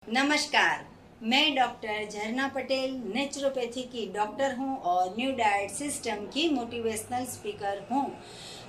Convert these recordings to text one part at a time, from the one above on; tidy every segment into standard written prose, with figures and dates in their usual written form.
नमस्कार। मैं डॉक्टर झरना पटेल नेचुरोपैथी की डॉक्टर हूं और न्यू डाइट सिस्टम की मोटिवेशनल स्पीकर हूं।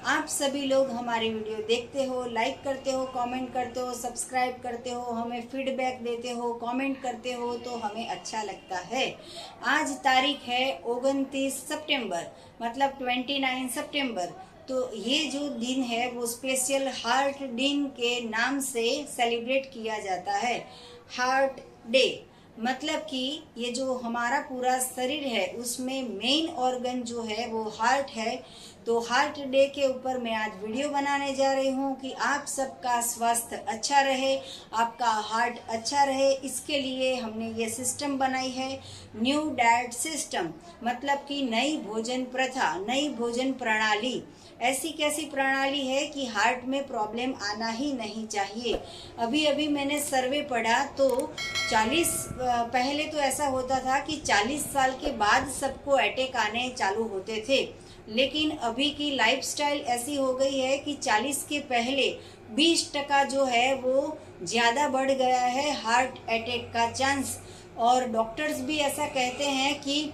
आप सभी लोग हमारी वीडियो देखते हो, लाइक करते हो, कमेंट करते हो, सब्सक्राइब करते हो, हमें फीडबैक देते हो, कमेंट करते हो तो हमें अच्छा लगता है। आज तारीख है 29 सितंबर मतलब 29 सितंबर। तो ये जो दिन है वो स्पेशल हार्ट दिन के नाम से सेलिब्रेट किया जाता है। हार्ट डे मतलब कि ये जो हमारा पूरा शरीर है उसमें मेन ऑर्गन जो है वो हार्ट है। तो हार्ट डे के ऊपर मैं आज वीडियो बनाने जा रही हूँ कि आप सबका स्वास्थ्य अच्छा रहे, आपका हार्ट अच्छा रहे। इसके लिए हमने ये सिस्टम बनाई है न्यू डाइट सिस्टम, मतलब कि नई भोजन प्रथा, नई भोजन प्रणाली। ऐसी कैसी प्रणाली है कि हार्ट में प्रॉब्लम आना ही नहीं चाहिए। अभी अभी मैंने सर्वे पढ़ा तो 40 पहले तो ऐसा होता था कि 40 साल के बाद सबको अटैक आने चालू होते थे, लेकिन अभी की लाइफस्टाइल ऐसी हो गई है कि 40 के पहले 20% जो है वो ज़्यादा बढ़ गया है हार्ट अटैक का चांस। और डॉक्टर्स भी ऐसा कहते हैं कि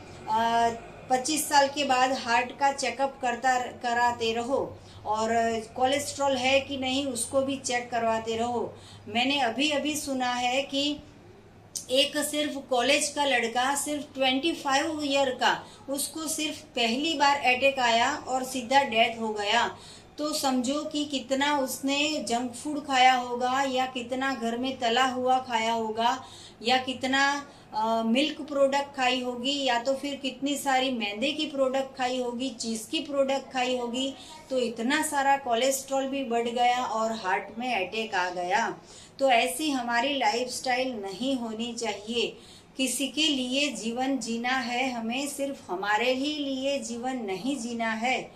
25 साल के बाद हार्ट का चेकअप कराते रहो और कोलेस्ट्रॉल है कि नहीं उसको भी चेक करवाते रहो। मैंने अभी अभी सुना है कि एक सिर्फ कॉलेज का लड़का, सिर्फ 25 ईयर का, उसको सिर्फ पहली बार अटैक आया और सीधा डेथ हो गया। तो समझो कि कितना उसने जंक फूड खाया होगा, या कितना घर में तला हुआ खाया होगा, या कितना मिल्क प्रोडक्ट खाई होगी, या तो फिर कितनी सारी मैदे की प्रोडक्ट खाई होगी, चीज़ की प्रोडक्ट खाई होगी। तो इतना सारा कोलेस्ट्रॉल भी बढ़ गया और हार्ट में अटैक आ गया। तो ऐसी हमारी लाइफस्टाइल नहीं होनी चाहिए। किसी के लिए जीवन जीना है, हमें सिर्फ हमारे ही लिए जीवन नहीं जीना है।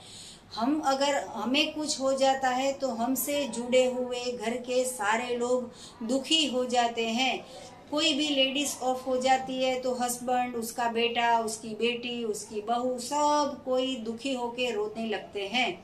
हम अगर हमें कुछ हो जाता है तो हमसे जुड़े हुए घर के सारे लोग दुखी हो जाते हैं। कोई भी लेडीज ऑफ हो जाती है तो हस्बैंड, उसका बेटा, उसकी बेटी, उसकी बहू, सब कोई दुखी होके रोने लगते हैं।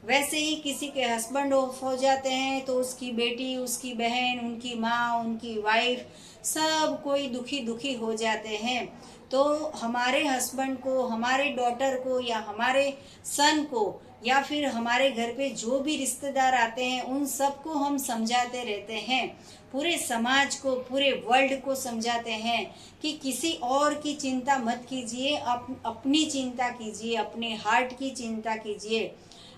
वैसे ही किसी के हस्बैंड ऑफ हो जाते हैं तो उसकी बेटी, उसकी बहन, उनकी माँ, उनकी वाइफ, सब कोई दुखी दुखी हो जाते हैं। तो हमारे हस्बैंड को, हमारे डॉटर को, या हमारे सन को, या फिर हमारे घर पे जो भी रिश्तेदार आते हैं उन सबको हम समझाते रहते हैं। पूरे समाज को, पूरे वर्ल्ड को समझाते हैं कि किसी और की चिंता मत कीजिए, अपनी चिंता कीजिए, अपने हार्ट की चिंता कीजिए।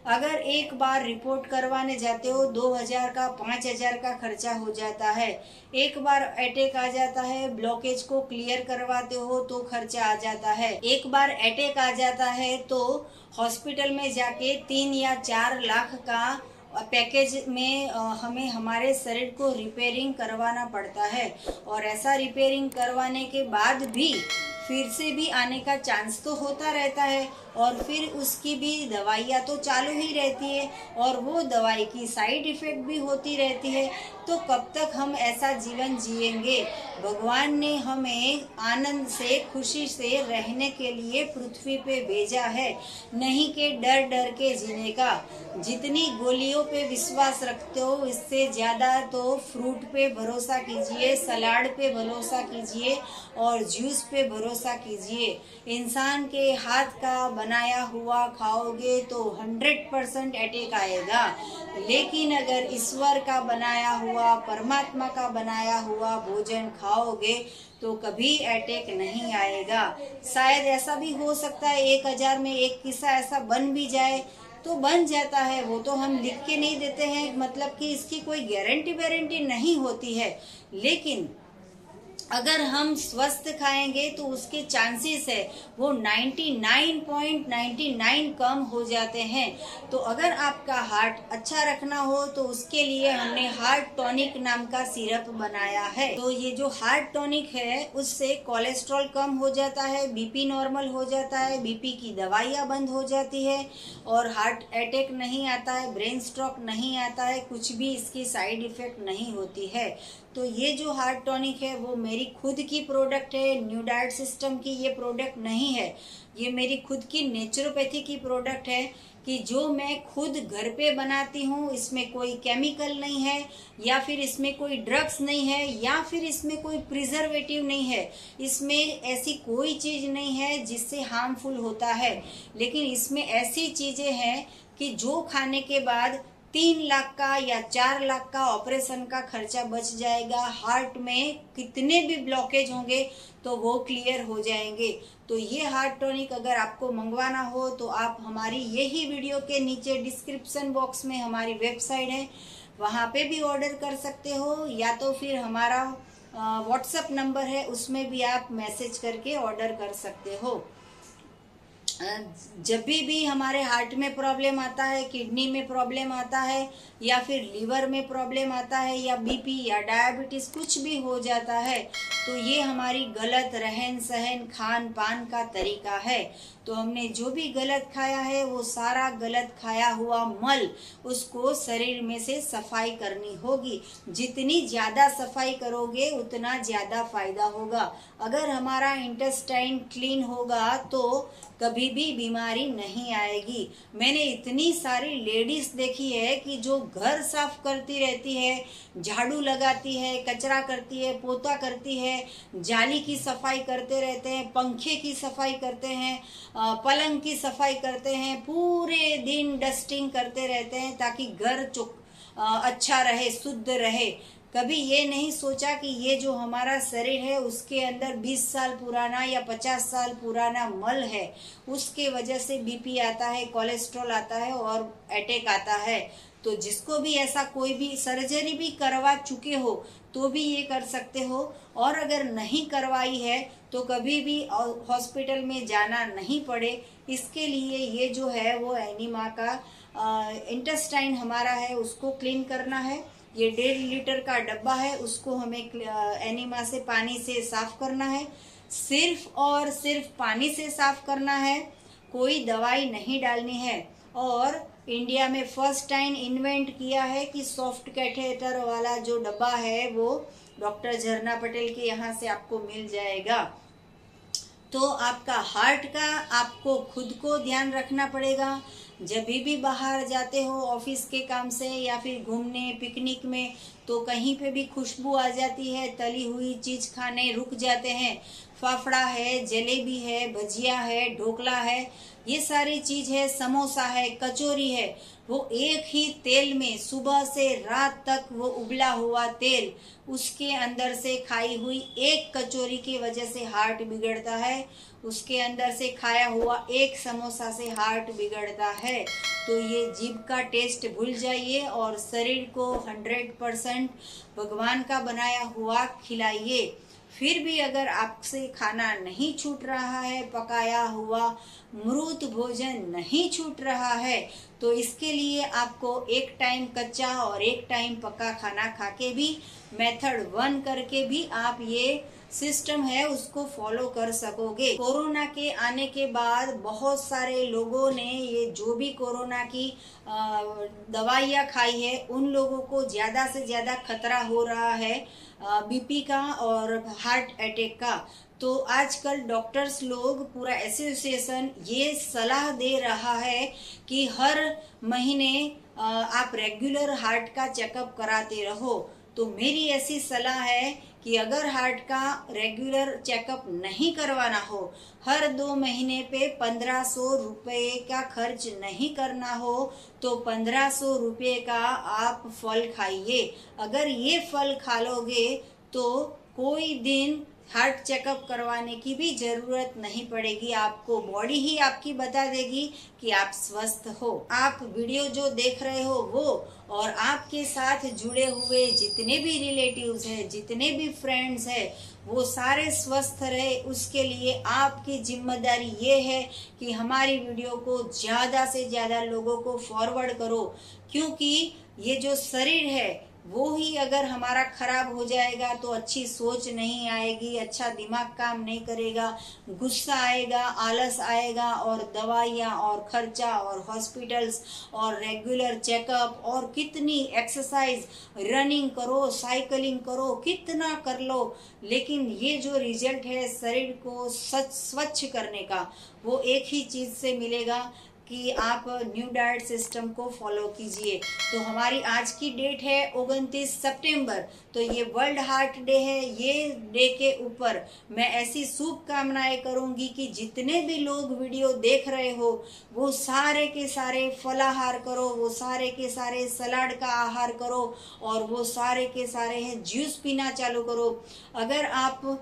अगर एक बार रिपोर्ट करवाने जाते हो 2000 का, 5000 का खर्चा हो जाता है। एक बार अटैक आ जाता है, ब्लॉकेज को क्लियर करवाते हो तो खर्चा आ जाता है। एक बार अटैक आ जाता है तो हॉस्पिटल में जाके 3 या 4 लाख का पैकेज में हमें हमारे शरीर को रिपेयरिंग करवाना पड़ता है। और ऐसा रिपेयरिंग करवाने के बाद भी फिर से भी आने का चांस तो होता रहता है, और फिर उसकी भी दवाइयाँ तो चालू ही रहती है और वो दवाई की साइड इफ़ेक्ट भी होती रहती है। तो कब तक हम ऐसा जीवन जिएंगे? भगवान ने हमें आनंद से, खुशी से रहने के लिए पृथ्वी पे भेजा है, नहीं कि डर डर के जीने का। जितनी गोलियों पे विश्वास रखते हो इससे ज़्यादा तो फ्रूट पे भरोसा कीजिए, सलाद पे भरोसा कीजिए और जूस पे भरोसा कीजिए। इंसान के हाथ का बनाया हुआ खाओगे तो 100% अटैक आएगा, लेकिन अगर ईश्वर का बनाया हुआ, परमात्मा का बनाया हुआ भोजन खाओगे तो कभी अटैक नहीं आएगा। शायद ऐसा भी हो सकता है 1000 में एक किस्सा ऐसा बन भी जाए, तो बन जाता है, वो तो हम लिख के नहीं देते हैं, मतलब कि इसकी कोई गारंटी नहीं होती है। लेकिन अगर हम स्वस्थ खाएंगे तो उसके चांसेस है वो 99.99 कम हो जाते हैं। तो अगर आपका हार्ट अच्छा रखना हो तो उसके लिए हमने हार्ट टॉनिक नाम का सिरप बनाया है। तो ये जो हार्ट टॉनिक है उससे कोलेस्ट्रॉल कम हो जाता है, बीपी नॉर्मल हो जाता है, बीपी की दवाइयाँ बंद हो जाती है और हार्ट अटैक नहीं आता है, ब्रेन स्ट्रोक नहीं आता है, कुछ भी इसकी साइड इफेक्ट नहीं होती है। तो ये जो हार्ट टॉनिक है वो मेरी खुद की प्रोडक्ट है, न्यू डाइट सिस्टम की ये प्रोडक्ट नहीं है। ये मेरी खुद की नेचुरोपैथी की प्रोडक्ट है। कि जो मैं खुद घर पे बनाती हूँ, इसमें कोई केमिकल नहीं है, या फिर इसमें कोई ड्रग्स नहीं है, या फिर इसमें कोई प्रिजर्वेटिव नहीं है। इसमें ऐसी कोई चीज़ नहीं है जिससे हार्मफुल होता है। लेकिन इसमें ऐसी चीज़ें हैं कि जो खाने के बाद 3 लाख का या 4 लाख का ऑपरेशन का खर्चा बच जाएगा। हार्ट में कितने भी ब्लॉकेज होंगे तो वो क्लियर हो जाएंगे। तो ये हार्ट टॉनिक अगर आपको मंगवाना हो तो आप हमारी यही वीडियो के नीचे डिस्क्रिप्शन बॉक्स में हमारी वेबसाइट है, वहाँ पे भी ऑर्डर कर सकते हो, या तो फिर हमारा व्हाट्सएप नंबर है, उसमें भी आप मैसेज करके ऑर्डर कर सकते हो। जब भी हमारे हार्ट में प्रॉब्लम आता है, किडनी में प्रॉब्लम आता है, या फिर लीवर में प्रॉब्लम आता है, या बीपी या डायबिटीज कुछ भी हो जाता है, तो ये हमारी गलत रहन सहन खान पान का तरीका है। तो हमने जो भी गलत खाया है वो सारा गलत खाया हुआ मल उसको शरीर में से सफाई करनी होगी। जितनी ज़्यादा सफाई करोगे उतना ज़्यादा फायदा होगा। अगर हमारा इंटेस्टाइन क्लीन होगा तो कभी भी बीमारी नहीं आएगी। मैंने इतनी सारी लेडीज देखी है कि जो घर साफ करती रहती है, झाड़ू लगाती है, कचरा करती है, पोता करती है, जाली की सफाई करते रहते हैं, पंखे की सफाई करते हैं, पलंग की सफाई करते हैं, पूरे दिन डस्टिंग करते रहते हैं ताकि घर अच्छा रहे, शुद्ध रहे। कभी ये नहीं सोचा कि ये जो हमारा शरीर है उसके अंदर 20 साल पुराना या 50 साल पुराना मल है, उसके वजह से बीपी आता है, कोलेस्ट्रॉल आता है और अटैक आता है। तो जिसको भी ऐसा कोई भी सर्जरी भी करवा चुके हो तो भी ये कर सकते हो, और अगर नहीं करवाई है तो कभी भी हॉस्पिटल में जाना नहीं पड़े। इसके लिए ये जो है वो एनिमा का इंटेस्टाइन हमारा है उसको क्लीन करना है। ये 1.5 लीटर का डब्बा है, उसको हमें एनिमा से पानी से साफ करना है। सिर्फ और सिर्फ पानी से साफ करना है, कोई दवाई नहीं डालनी है। और इंडिया में फर्स्ट टाइम इन्वेंट किया है कि सॉफ्ट कैथेटर वाला जो डब्बा है वो डॉक्टर झरना पटेल के यहाँ से आपको मिल जाएगा। तो आपका हार्ट का आपको खुद को ध्यान रखना पड़ेगा। जब भी बाहर जाते हो ऑफिस के काम से या फिर घूमने पिकनिक में, तो कहीं पे भी खुशबू आ जाती है, तली हुई चीज़ खाने रुक जाते हैं। फाफड़ा है, जलेबी है, भजिया है, ढोकला है, ये सारी चीज़ है, समोसा है, कचौरी है, वो एक ही तेल में सुबह से रात तक वो उबला हुआ तेल, उसके अंदर से खाई हुई एक कचौरी की वजह से हार्ट बिगड़ता है। उसके अंदर से खाया हुआ एक समोसा से हार्ट बिगड़ता है। तो ये जीभ का टेस्ट भूल जाइए और शरीर को 100% भगवान का बनाया हुआ खिलाइए। फिर भी अगर आपसे खाना नहीं छूट रहा है, पकाया हुआ मृत भोजन नहीं छूट रहा है, तो इसके लिए आपको एक टाइम कच्चा और एक टाइम पका खाना खा के भी मेथड 1 करके भी आप ये सिस्टम है उसको फॉलो कर सकोगे। कोरोना के आने के बाद बहुत सारे लोगों ने ये जो भी कोरोना की दवाइयाँ खाई है उन लोगों को ज़्यादा से ज़्यादा खतरा हो रहा है बीपी का और हार्ट अटैक का। तो आजकल डॉक्टर्स लोग पूरा एसोसिएशन ये सलाह दे रहा है कि हर महीने आप रेगुलर हार्ट का चेकअप कराते रहो। तो मेरी ऐसी सलाह है कि अगर हार्ट का रेगुलर चेकअप नहीं करवाना हो, हर 2 महीने पे 1500 रुपये का खर्च नहीं करना हो, तो 1500 रुपये का आप फल खाइए। अगर ये फल खा लोगे तो कोई दिन हार्ट चेकअप करवाने की भी ज़रूरत नहीं पड़ेगी। आपको बॉडी ही आपकी बता देगी कि आप स्वस्थ हो। आप वीडियो जो देख रहे हो वो और आपके साथ जुड़े हुए जितने भी रिलेटिव्स हैं, जितने भी फ्रेंड्स हैं, वो सारे स्वस्थ रहे, उसके लिए आपकी जिम्मेदारी ये है कि हमारी वीडियो को ज़्यादा से ज़्यादा लोगों को फॉरवर्ड करो। क्योंकि ये जो शरीर है वो ही अगर हमारा खराब हो जाएगा तो अच्छी सोच नहीं आएगी, अच्छा दिमाग काम नहीं करेगा, गुस्सा आएगा, आलस आएगा, और दवाइयाँ और खर्चा और हॉस्पिटल्स और रेगुलर चेकअप और कितनी एक्सरसाइज, रनिंग करो, साइकिलिंग करो, कितना कर लो, लेकिन ये जो रिजल्ट है शरीर को स्वच्छ करने का वो एक ही चीज़ से मिलेगा कि आप न्यू डाइट सिस्टम को फॉलो कीजिए। तो हमारी आज की डेट है 29 सितंबर, तो ये वर्ल्ड हार्ट डे है। ये डे के ऊपर मैं ऐसी शुभकामनाएं करूंगी कि जितने भी लोग वीडियो देख रहे हो वो सारे के सारे फलाहार करो, वो सारे के सारे सलाद का आहार करो, और वो सारे के सारे हैं जूस पीना चालू करो। अगर आप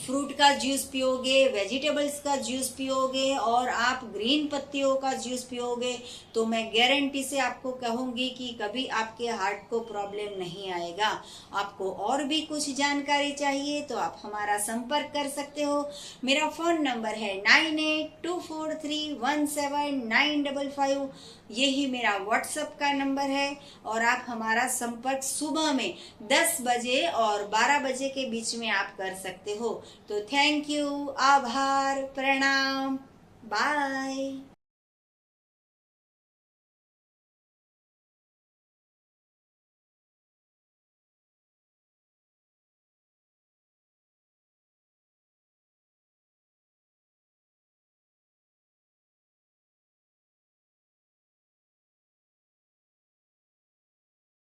फ्रूट का जूस पियोगे, वेजिटेबल्स का जूस पियोगे और आप ग्रीन पत्तियों का जूस पियोगे, तो मैं गारंटी से आपको कहूंगी कि कभी आपके हार्ट को प्रॉब्लम नहीं आएगा। आपको और भी कुछ जानकारी चाहिए तो आप हमारा संपर्क कर सकते हो। मेरा फ़ोन नंबर है 9824317955। यही मेरा व्हाट्सएप का नंबर है, और आप हमारा संपर्क सुबह में 10 बजे और 12 बजे के बीच में आप कर सकते हो। तो थैंक यू, आभार, प्रणाम, बाय।